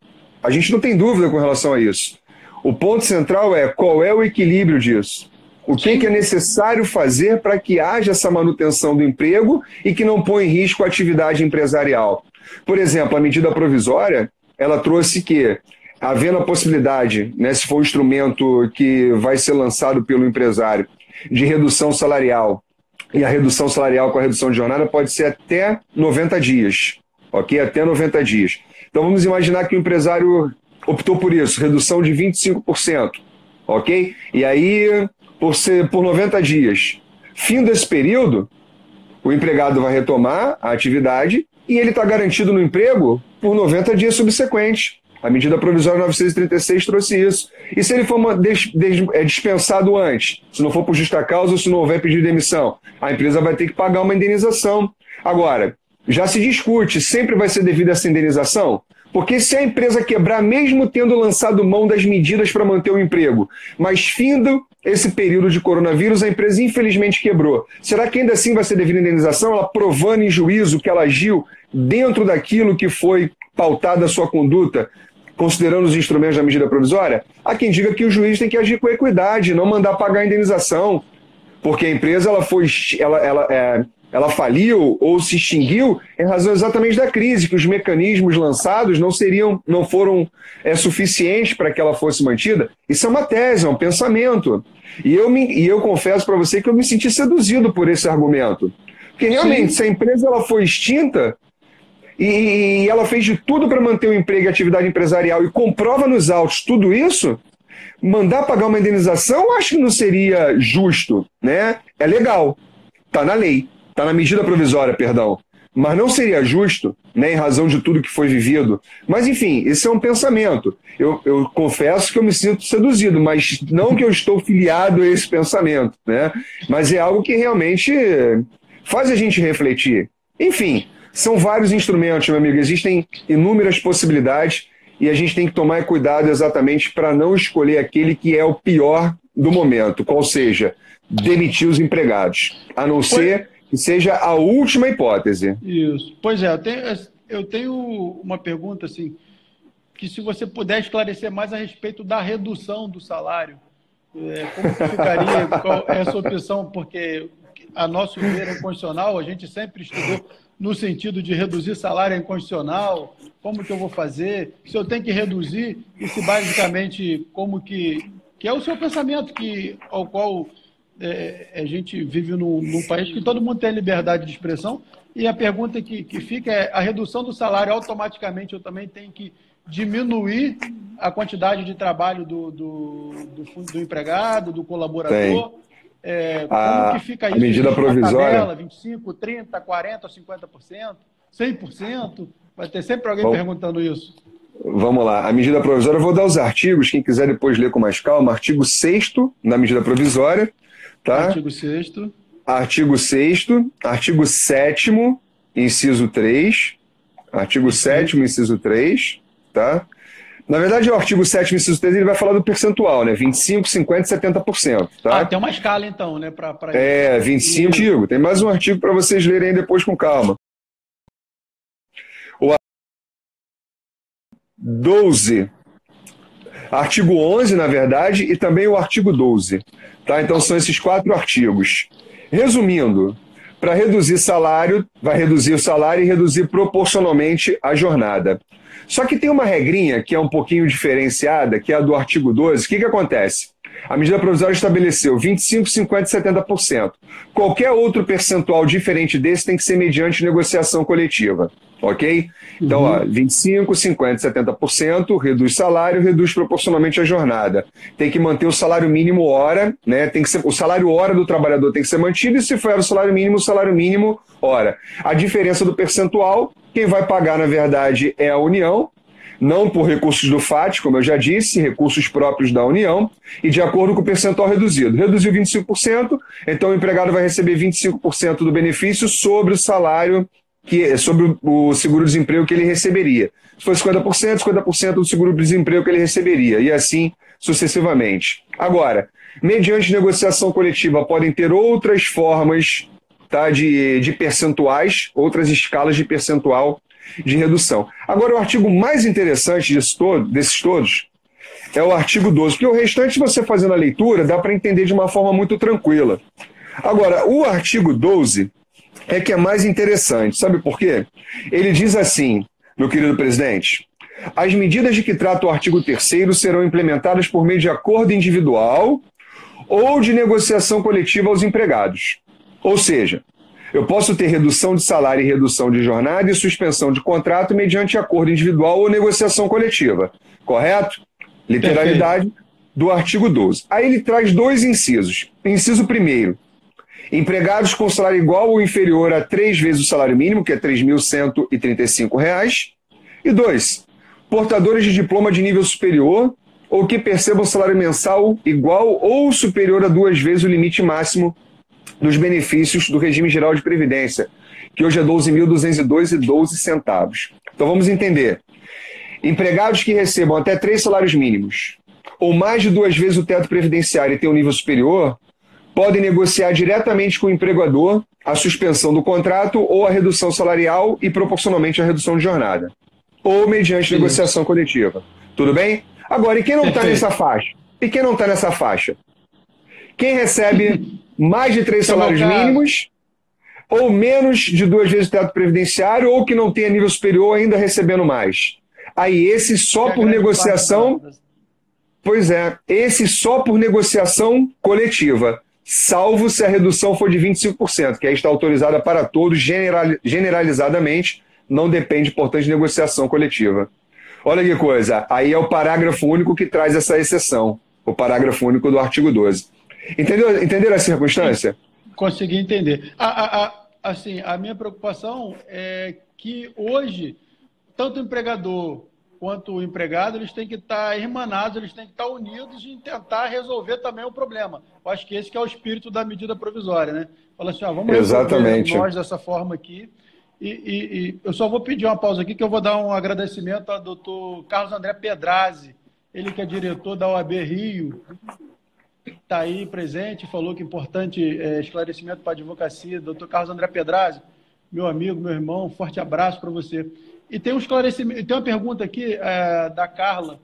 A gente não tem dúvida com relação a isso. O ponto central é qual é o equilíbrio disso. O que é necessário fazer para que haja essa manutenção do emprego e que não põe em risco a atividade empresarial. Por exemplo, a medida provisória, ela trouxe que, havendo a possibilidade, né, se for um instrumento que vai ser lançado pelo empresário, de redução salarial, e a redução salarial com a redução de jornada pode ser até 90 dias, ok? Até 90 dias. Então vamos imaginar que o empresário optou por isso, redução de 25%, ok? E aí, por 90 dias. Fim desse período, o empregado vai retomar a atividade e ele está garantido no emprego por 90 dias subsequentes. A medida provisória 936 trouxe isso. E se ele for dispensado antes, se não for por justa causa ou se não houver pedido de demissão, a empresa vai ter que pagar uma indenização. Agora, já se discute, sempre vai ser devida essa indenização? Porque se a empresa quebrar, mesmo tendo lançado mão das medidas para manter o emprego, mas findo esse período de coronavírus, a empresa infelizmente quebrou. Será que ainda assim vai ser devida indenização? Ela provando em juízo que ela agiu dentro daquilo que foi pautada a sua conduta, considerando os instrumentos da medida provisória? Há quem diga que o juiz tem que agir com equidade, não mandar pagar a indenização, porque a empresa ela faliu ou se extinguiu em razão exatamente da crise, que os mecanismos lançados não foram suficientes para que ela fosse mantida. Isso é uma tese, é um pensamento. E eu confesso para você que eu me senti seduzido por esse argumento. Porque realmente, se a empresa ela foi extinta e ela fez de tudo para manter o emprego e a atividade empresarial e comprova nos autos tudo isso, mandar pagar uma indenização, eu acho que não seria justo, né? É legal, está na lei. Está na medida provisória, perdão. Mas não seria justo, né, em razão de tudo que foi vivido. Mas, enfim, esse é um pensamento. Eu confesso que eu me sinto seduzido, mas não que eu estou filiado a esse pensamento, né? Mas é algo que realmente faz a gente refletir. Enfim, são vários instrumentos, meu amigo. Existem inúmeras possibilidades e a gente tem que tomar cuidado exatamente para não escolher aquele que é o pior do momento, qual seja, demitir os empregados, a não ser que seja a última hipótese. Isso. Pois é, eu tenho uma pergunta, assim, que se você puder esclarecer mais a respeito da redução do salário, como que ficaria, qual é a sua opção, porque a nosso ver é inconstitucional, a gente sempre estudou no sentido de reduzir salário é inconstitucional, como que eu vou fazer, se eu tenho que reduzir, e se basicamente, como que é o seu pensamento, ao qual... a gente vive num país que todo mundo tem liberdade de expressão, e a pergunta que fica é: a redução do salário, automaticamente eu também tenho que diminuir a quantidade de trabalho do empregado, do colaborador? Como que fica isso? A medida provisória... Tabela, 25%, 30%, 40%, 50%, 100%? Vai ter sempre alguém perguntando isso. Vamos lá. A medida provisória, eu vou dar os artigos, quem quiser depois ler com mais calma. Artigo 6º da medida provisória. Tá? Artigo 6º. Artigo 6º, artigo 7º, inciso 3. Artigo 7º, inciso 3. Tá? Na verdade, o artigo 7º, inciso 3, ele vai falar do percentual, né? 25%, 50% e 70%. Tá? Tem uma escala, então, né? 25. Artigo. Tem mais um artigo para vocês lerem depois com calma. O 12. Artigo 11, na verdade, e também o artigo 12. Tá? Então são esses 4 artigos. Resumindo, para reduzir salário, vai reduzir o salário e reduzir proporcionalmente a jornada. Só que tem uma regrinha que é um pouquinho diferenciada, que é a do artigo 12. O que acontece? A medida provisória estabeleceu 25%, 50% e 70%. Qualquer outro percentual diferente desse tem que ser mediante negociação coletiva. Ok? Então, ó, 25%, 50% e 70%, reduz salário, reduz proporcionalmente a jornada. Tem que manter o salário mínimo hora, né? Tem que ser, o salário hora do trabalhador tem que ser mantido, e se for o salário mínimo hora. A diferença do percentual, quem vai pagar, na verdade, é a União, não por recursos do FAT, como eu já disse, recursos próprios da União, e de acordo com o percentual reduzido. Reduziu 25%, então o empregado vai receber 25% do benefício sobre o salário, sobre o seguro-desemprego que ele receberia. Se for 50%, 50% do seguro-desemprego que ele receberia, e assim sucessivamente. Agora, mediante negociação coletiva, podem ter outras formas, tá, de percentuais, outras escalas de percentual de redução. Agora, o artigo mais interessante desses todos é o artigo 12, porque o restante, você fazendo a leitura, dá para entender de uma forma muito tranquila. Agora, o artigo 12 é que é mais interessante. Sabe por quê? Ele diz assim, meu querido presidente: as medidas de que trata o artigo 3º serão implementadas por meio de acordo individual ou de negociação coletiva aos empregados. Ou seja, eu posso ter redução de salário e redução de jornada e suspensão de contrato mediante acordo individual ou negociação coletiva. Correto? Literalidade do artigo 12. Aí ele traz dois incisos. Inciso primeiro: empregados com salário igual ou inferior a 3 vezes o salário mínimo, que é R$ 3.135. E 2, portadores de diploma de nível superior ou que percebam salário mensal igual ou superior a 2 vezes o limite máximo dos benefícios do regime geral de previdência, que hoje é R$ 12.202,12. Então vamos entender. Empregados que recebam até 3 salários mínimos ou mais de 2 vezes o teto previdenciário e tenham um nível superior, podem negociar diretamente com o empregador a suspensão do contrato ou a redução salarial e proporcionalmente a redução de jornada, ou mediante negociação coletiva. Tudo bem? Agora, e quem não está nessa faixa? E quem não está nessa faixa? Quem recebe mais de 3 salários mínimos, ou menos de 2 vezes o teto previdenciário, ou que não tenha nível superior ainda recebendo mais. Aí esse só por negociação... Pois é, esse só por negociação coletiva, salvo se a redução for de 25%, que aí está autorizada para todos generalizadamente, não depende, portanto, de negociação coletiva. Olha que coisa, aí é o parágrafo único que traz essa exceção, o parágrafo único do artigo 12. Entenderam a circunstância? Consegui entender. Assim, a minha preocupação é que hoje, tanto o empregador quanto o empregado, eles têm que estar irmanados, eles têm que estar unidos em tentar resolver também o problema. Eu acho que esse que é o espírito da medida provisória, né? Fala assim, ó, vamos resolver nós dessa forma aqui. E eu só vou pedir uma pausa aqui, que eu vou dar um agradecimento ao doutor Carlos André Pedrazzi, ele que é diretor da OAB Rio, está aí presente, falou que é importante esclarecimento para a advocacia. Doutor Carlos André Pedrazzi, meu amigo, meu irmão, um forte abraço para você. E tem um esclarecimento, tem uma pergunta aqui da Carla,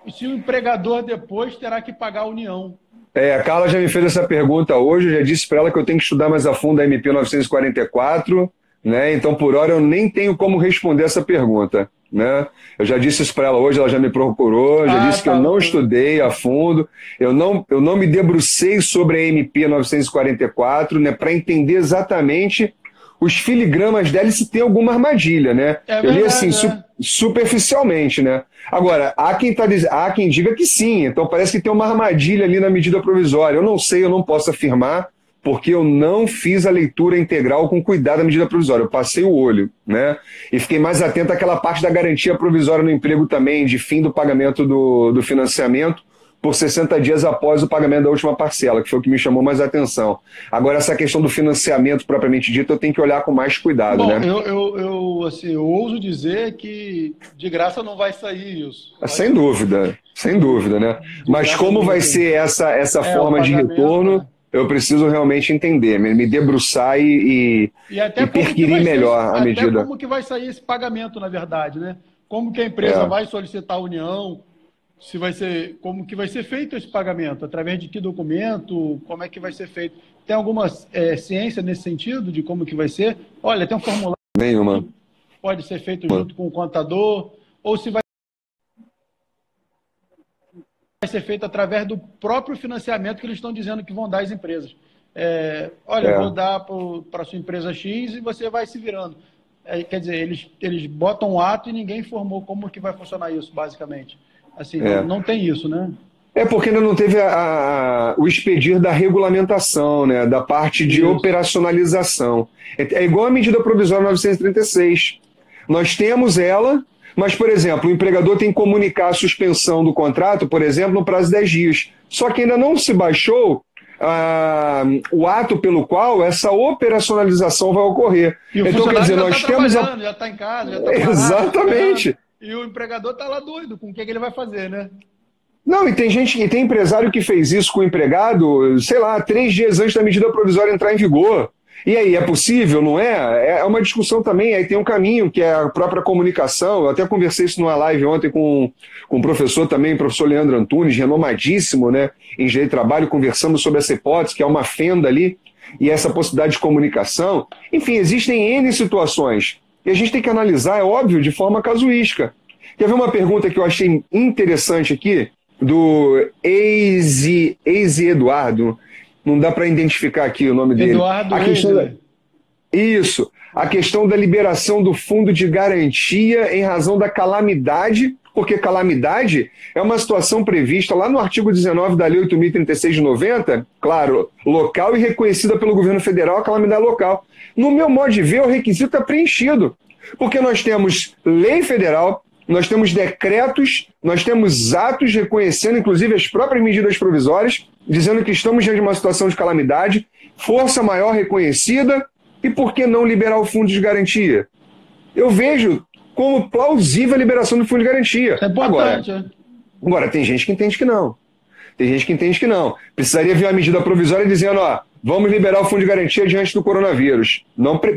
se o empregador depois terá que pagar a União. A Carla já me fez essa pergunta hoje, eu já disse para ela que eu tenho que estudar mais a fundo a MP 944, né? Então por hora eu nem tenho como responder essa pergunta. Né? Eu já disse isso para ela hoje, ela já me procurou, já disse que eu não estudei a fundo, eu não me debrucei sobre a MP 944, né, para entender exatamente os filigramas dela e se tem alguma armadilha, né? Eu li assim, superficialmente, né? Agora, há quem diga que sim, então parece que tem uma armadilha ali na medida provisória. Eu não sei, eu não posso afirmar, porque eu não fiz a leitura integral com cuidado da medida provisória. Eu passei o olho, né? E fiquei mais atento àquela parte da garantia provisória no emprego também, de fim do pagamento do financiamento por 60 dias após o pagamento da última parcela, que foi o que me chamou mais a atenção. Agora, essa questão do financiamento propriamente dito, eu tenho que olhar com mais cuidado, bom, né? Eu ouso dizer que de graça não vai sair isso. Sem dúvida, né? Mas como vai ser essa forma de retorno... Né? Eu preciso realmente entender, me debruçar e perquirir melhor a medida. Até como que vai sair esse pagamento, na verdade, né? Como que a empresa vai solicitar a União, como que vai ser feito esse pagamento, através de que documento, como é que vai ser feito. Tem alguma ciência nesse sentido, de como que vai ser? Olha, tem um formulário. Nenhuma. Pode ser feito junto com o contador, ou se vai ser feito através do próprio financiamento que eles estão dizendo que vão dar às empresas. Olha, vou dar para a sua empresa X e você vai se virando. Quer dizer, eles botam um ato e ninguém informou como que vai funcionar isso, basicamente. Assim, não tem isso, né? Porque ainda não teve o expedir da regulamentação, né, da parte de operacionalização. É igual a medida provisória 936. Nós temos ela, mas, por exemplo, o empregador tem que comunicar a suspensão do contrato, por exemplo, no prazo de 10 dias. Só que ainda não se baixou o ato pelo qual essa operacionalização vai ocorrer. E o então, quer dizer, nós temos já está em casa, já está parado. Exatamente. E o empregador está lá doido com o que ele vai fazer, né? Não, e tem empresário que fez isso com o empregado, sei lá, 3 dias antes da medida provisória entrar em vigor. E aí, é possível, não é? É uma discussão também, aí tem um caminho, que é a própria comunicação. Eu até conversei isso numa live ontem com um professor também, o professor Leandro Antunes, renomadíssimo, né, em Direito de Trabalho, conversamos sobre essa hipótese, que é uma fenda ali, e essa possibilidade de comunicação. Enfim, existem N situações, e a gente tem que analisar, é óbvio, de forma casuística. Quer ver uma pergunta que eu achei interessante aqui? Do Eise Eduardo, não dá para identificar aqui o nome dele. Eduardo Isso, a questão da liberação do fundo de garantia em razão da calamidade, porque calamidade é uma situação prevista lá no artigo 19 da Lei 8.036 de 90, claro, local e reconhecida pelo governo federal, a calamidade local. No meu modo de ver, o requisito está preenchido, porque nós temos lei federal, nós temos decretos, nós temos atos reconhecendo, inclusive, as próprias medidas provisórias, dizendo que estamos diante de uma situação de calamidade, força maior reconhecida, e por que não liberar o fundo de garantia? Eu vejo como plausível a liberação do fundo de garantia. É importante, agora, tem gente que entende que não. Tem gente que entende que não. Precisaria vir uma medida provisória dizendo, vamos liberar o fundo de garantia diante do coronavírus.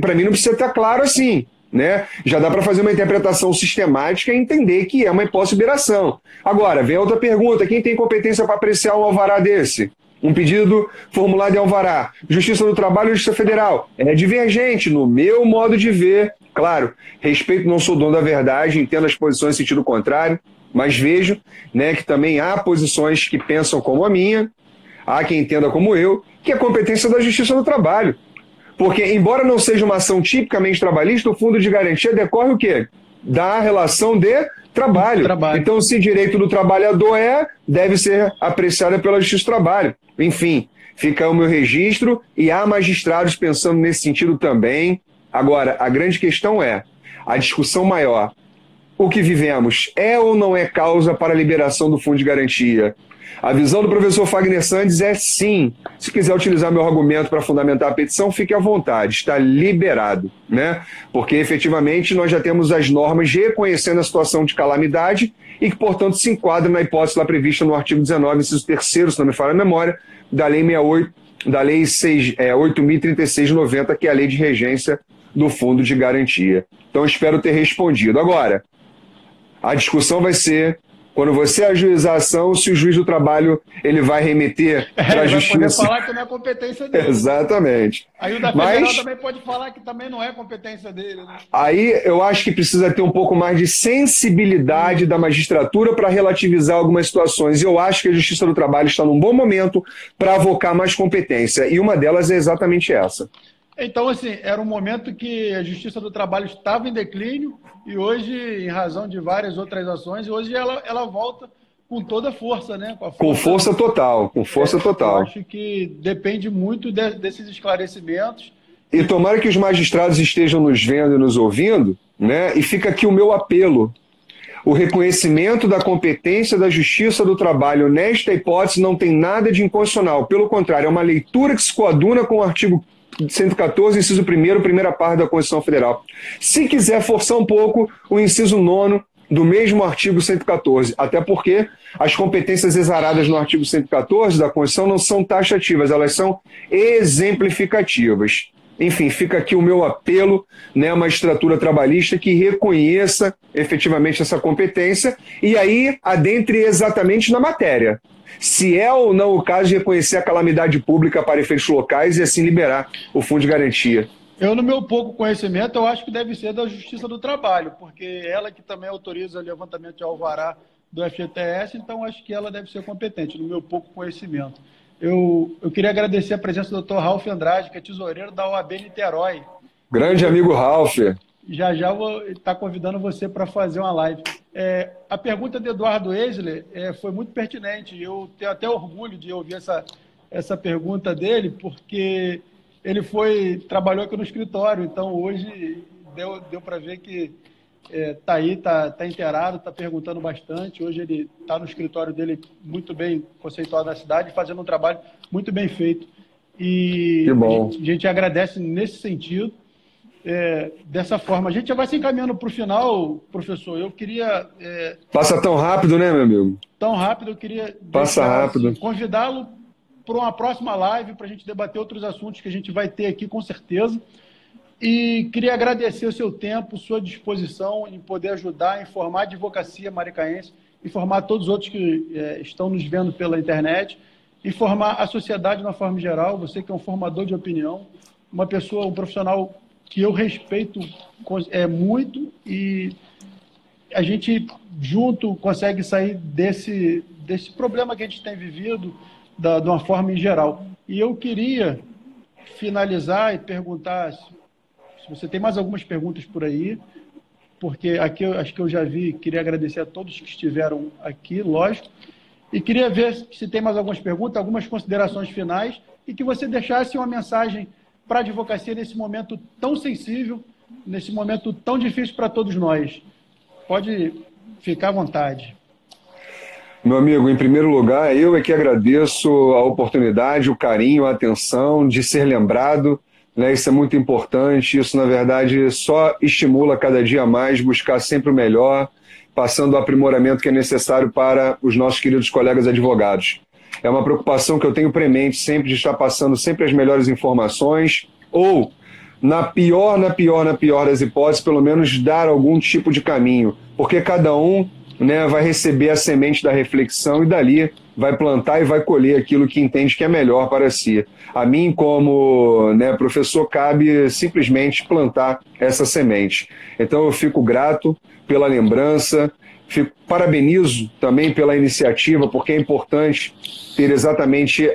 Para mim não precisa estar claro assim. Né? Já dá para fazer uma interpretação sistemática e entender que é uma hipótese de liberação. Agora, vem outra pergunta: quem tem competência para apreciar um alvará desse? Um pedido formulado em alvará. Justiça do Trabalho e Justiça Federal. É divergente, no meu modo de ver. Claro, respeito, não sou dono da verdade, entendo as posições em sentido contrário, mas vejo, né, que também há posições que pensam como a minha, há quem entenda como eu, que é a competência da Justiça do Trabalho. Porque, embora não seja uma ação tipicamente trabalhista, o fundo de garantia decorre o quê? Da relação de trabalho. Então, se direito do trabalhador deve ser apreciado pela Justiça do Trabalho. Enfim, fica o meu registro e há magistrados pensando nesse sentido também. Agora, a grande questão é a discussão maior. O que vivemos é ou não é causa para a liberação do fundo de garantia? A visão do professor Fagner Sandes é sim. Se quiser utilizar meu argumento para fundamentar a petição, fique à vontade, está liberado, né? Porque efetivamente nós já temos as normas reconhecendo a situação de calamidade e que, portanto, se enquadra na hipótese lá prevista no artigo 19, inciso 3º, se não me falha a memória, da Lei 68, da Lei 8.036 de 90, que é a lei de regência do Fundo de Garantia. Então, espero ter respondido. Agora, a discussão vai ser, quando você ajuizar a ação, se o juiz do trabalho ele vai remeter para a justiça. Ele vai poder falar que não é competência dele. Exatamente. Aí o da federal também pode falar que também não é competência dele. Né? Aí eu acho que precisa ter um pouco mais de sensibilidade da magistratura para relativizar algumas situações. Eu acho que a Justiça do Trabalho está num bom momento para avocar mais competência. E uma delas é exatamente essa. Então, assim, era um momento que a Justiça do Trabalho estava em declínio e hoje, em razão de várias outras ações, hoje ela volta com toda a força, né? Com força total, com força total. Eu acho que depende muito desses esclarecimentos. E tomara que os magistrados estejam nos vendo e nos ouvindo, né? E fica aqui o meu apelo. O reconhecimento da competência da Justiça do Trabalho nesta hipótese não tem nada de inconstitucional. Pelo contrário, é uma leitura que se coaduna com o artigo 114, inciso 1º, primeira parte da Constituição Federal. Se quiser forçar um pouco, o inciso 9º do mesmo artigo 114, até porque as competências exaradas no artigo 114 da Constituição não são taxativas, elas são exemplificativas. Enfim, fica aqui o meu apelo, né, à magistratura trabalhista que reconheça efetivamente essa competência e aí adentre exatamente na matéria. Se é ou não o caso de reconhecer a calamidade pública para efeitos locais e assim liberar o fundo de garantia. Eu, no meu pouco conhecimento, eu acho que deve ser da Justiça do Trabalho, porque ela que também autoriza o levantamento de alvará do FGTS, então acho que ela deve ser competente, no meu pouco conhecimento. Eu queria agradecer a presença do Dr. Ralf Andrade, que é tesoureiro da OAB Niterói. Grande amigo Ralf. Já vou estar convidando você para fazer uma live. A pergunta de Eduardo Eisler foi muito pertinente. Eu tenho até orgulho de ouvir essa pergunta dele, porque ele trabalhou aqui no escritório, então hoje deu para ver que está aí, está inteirado, está perguntando bastante. Hoje ele está no escritório dele muito bem conceituado na cidade, fazendo um trabalho muito bem feito. E que bom. A gente agradece nesse sentido. Dessa forma. A gente já vai se encaminhando para o final, professor. Eu queria... Passa tão rápido, né, meu amigo? Tão rápido, eu queria convidá-lo para uma próxima live, para a gente debater outros assuntos que a gente vai ter aqui, com certeza. E queria agradecer o seu tempo, sua disposição em poder ajudar a informar a advocacia maricaense, informar todos os outros que estão nos vendo pela internet, informar a sociedade de uma forma geral. Você que é um formador de opinião, um profissional que eu respeito muito, e a gente junto consegue sair desse problema que a gente tem vivido de uma forma em geral. E eu queria finalizar e perguntar se você tem mais algumas perguntas por aí, porque aqui acho que eu já vi. Queria agradecer a todos que estiveram aqui, lógico, e queria ver se tem mais algumas perguntas, algumas considerações finais, e que você deixasse uma mensagem para a advocacia nesse momento tão sensível, nesse momento tão difícil para todos nós. Pode ficar à vontade. Meu amigo, em primeiro lugar, eu é que agradeço a oportunidade, o carinho, a atenção de ser lembrado, né? Isso é muito importante. Isso, na verdade, só estimula cada dia mais buscar sempre o melhor, passando o aprimoramento que é necessário para os nossos queridos colegas advogados. É uma preocupação que eu tenho premente sempre, de estar passando sempre as melhores informações, ou, na pior das hipóteses, pelo menos dar algum tipo de caminho, porque cada um, né, vai receber a semente da reflexão e dali vai plantar e vai colher aquilo que entende que é melhor para si. A mim, como, né, professor, cabe simplesmente plantar essa semente. Então eu fico grato pela lembrança, parabenizo também pela iniciativa, porque é importante ter exatamente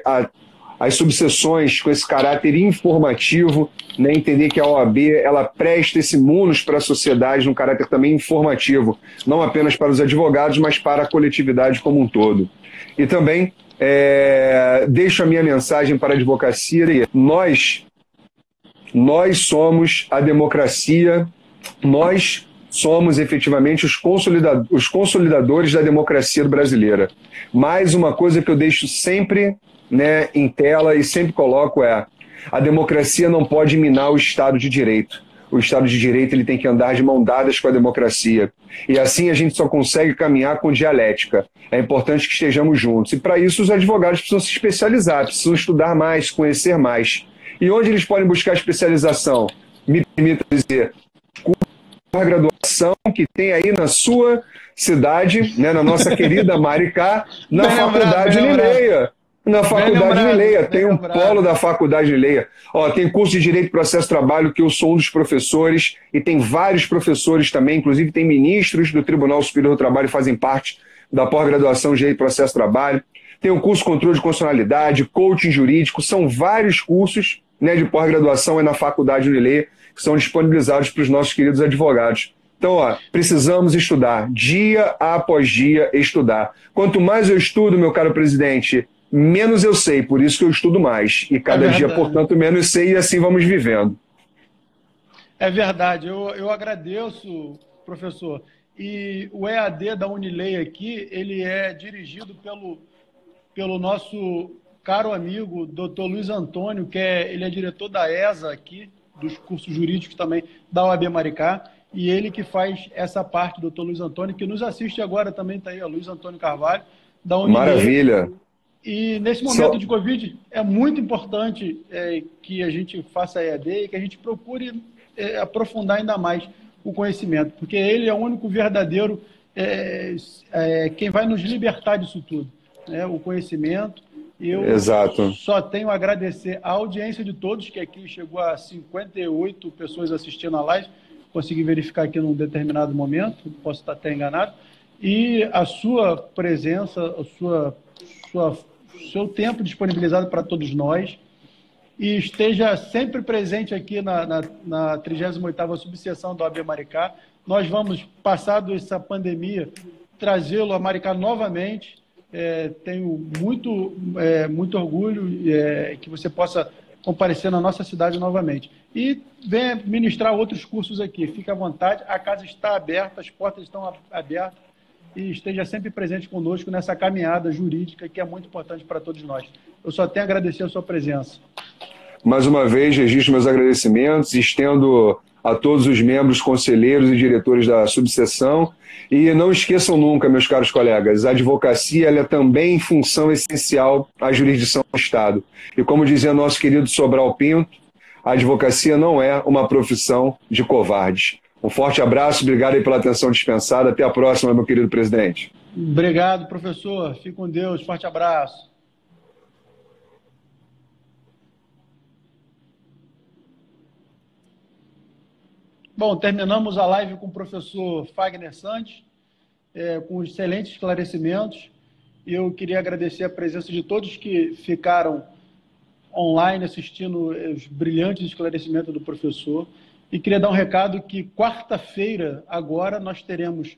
as subseções com esse caráter informativo, né? Entender que a OAB ela presta esse munus para a sociedade num caráter também informativo, não apenas para os advogados, mas para a coletividade como um todo. E também deixo a minha mensagem para a advocacia. Nós somos a democracia, nós somos efetivamente os consolidadores da democracia brasileira. Mais uma coisa que eu deixo sempre, né, em tela e sempre coloco a democracia não pode minar o Estado de Direito. O Estado de Direito ele tem que andar de mão dadas com a democracia. E assim a gente só consegue caminhar com dialética. É importante que estejamos juntos. E para isso os advogados precisam se especializar, precisam estudar mais, conhecer mais. E onde eles podem buscar especialização? Me permita dizer, a graduação que tem aí na sua cidade, né, na nossa querida Maricá, na Faculdade Lileia. Na Faculdade Lileia, tem um polo da Faculdade Lileia. Tem curso de Direito e Processo de Trabalho, que eu sou um dos professores, e tem vários professores também, inclusive tem ministros do Tribunal Superior do Trabalho que fazem parte da pós-graduação de Direito e Processo de Trabalho. Tem o curso de Controle de Constitucionalidade, Coaching Jurídico, são vários cursos, né, de pós-graduação na Faculdade Lileia, que são disponibilizados para os nossos queridos advogados. Então, precisamos estudar, dia após dia estudar. Quanto mais eu estudo, meu caro presidente, menos eu sei, por isso que eu estudo mais. E cada dia, portanto, menos sei, e assim vamos vivendo. É verdade, eu agradeço, professor. E o EAD da Unilei aqui, ele é dirigido pelo nosso caro amigo, Dr. Luiz Antônio, ele é diretor da ESA aqui, dos cursos jurídicos também da OAB Maricá, e ele que faz essa parte, Dr. Luiz Antônio, que nos assiste agora também, está aí, o Luiz Antônio Carvalho, da Unilei. Maravilha! E nesse momento de Covid, é muito importante que a gente faça a EAD e que a gente procure aprofundar ainda mais o conhecimento, porque ele é o único verdadeiro, quem vai nos libertar disso tudo, né? O conhecimento. Eu Exato. Só tenho a agradecer a audiência de todos, que aqui chegou a 58 pessoas assistindo a live, consegui verificar aqui num determinado momento, posso estar até enganado, e a sua presença, seu tempo disponibilizado para todos nós, e esteja sempre presente aqui na 38ª subseção do AB Maricá. Nós vamos, passado essa pandemia, trazê-lo a Maricá novamente. Tenho muito orgulho que você possa comparecer na nossa cidade novamente. E venha ministrar outros cursos aqui. Fique à vontade, a casa está aberta, as portas estão abertas, e esteja sempre presente conosco nessa caminhada jurídica que é muito importante para todos nós. Eu só tenho a agradecer a sua presença. Mais uma vez, registro meus agradecimentos e estendo a todos os membros, conselheiros e diretores da subseção. E não esqueçam nunca, meus caros colegas, a advocacia ela é também função essencial à jurisdição do Estado. E como dizia nosso querido Sobral Pinto, a advocacia não é uma profissão de covardes. Um forte abraço, obrigado aí pela atenção dispensada. Até a próxima, meu querido presidente. Obrigado, professor. Fique com Deus. Forte abraço. Bom, terminamos a live com o professor Fagner Santos, com excelentes esclarecimentos. Eu queria agradecer a presença de todos que ficaram online assistindo os brilhantes esclarecimentos do professor. E queria dar um recado que quarta-feira, agora, nós teremos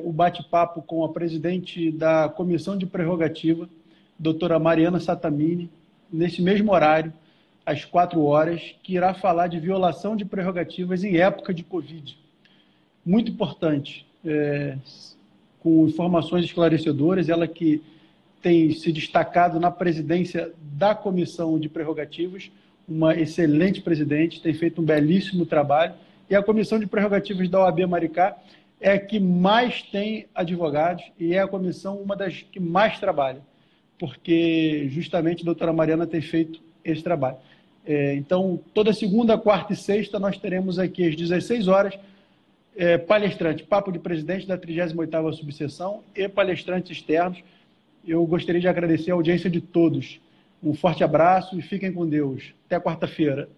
o bate-papo com a presidente da Comissão de Prerrogativa, doutora Mariana Satamini, nesse mesmo horário, às 4h, que irá falar de violação de prerrogativas em época de Covid. Muito importante, com informações esclarecedoras, ela que tem se destacado na presidência da Comissão de Prerrogativas, uma excelente presidente, tem feito um belíssimo trabalho, e a Comissão de Prerrogativas da OAB Maricá é a que mais tem advogados e é a comissão uma das que mais trabalha, porque justamente a doutora Mariana tem feito esse trabalho. Então, toda segunda, quarta e sexta, nós teremos aqui às 16h, palestrante, papo de presidente da 38ª subseção e palestrantes externos. Eu gostaria de agradecer a audiência de todos. Um forte abraço e fiquem com Deus. Até quarta-feira.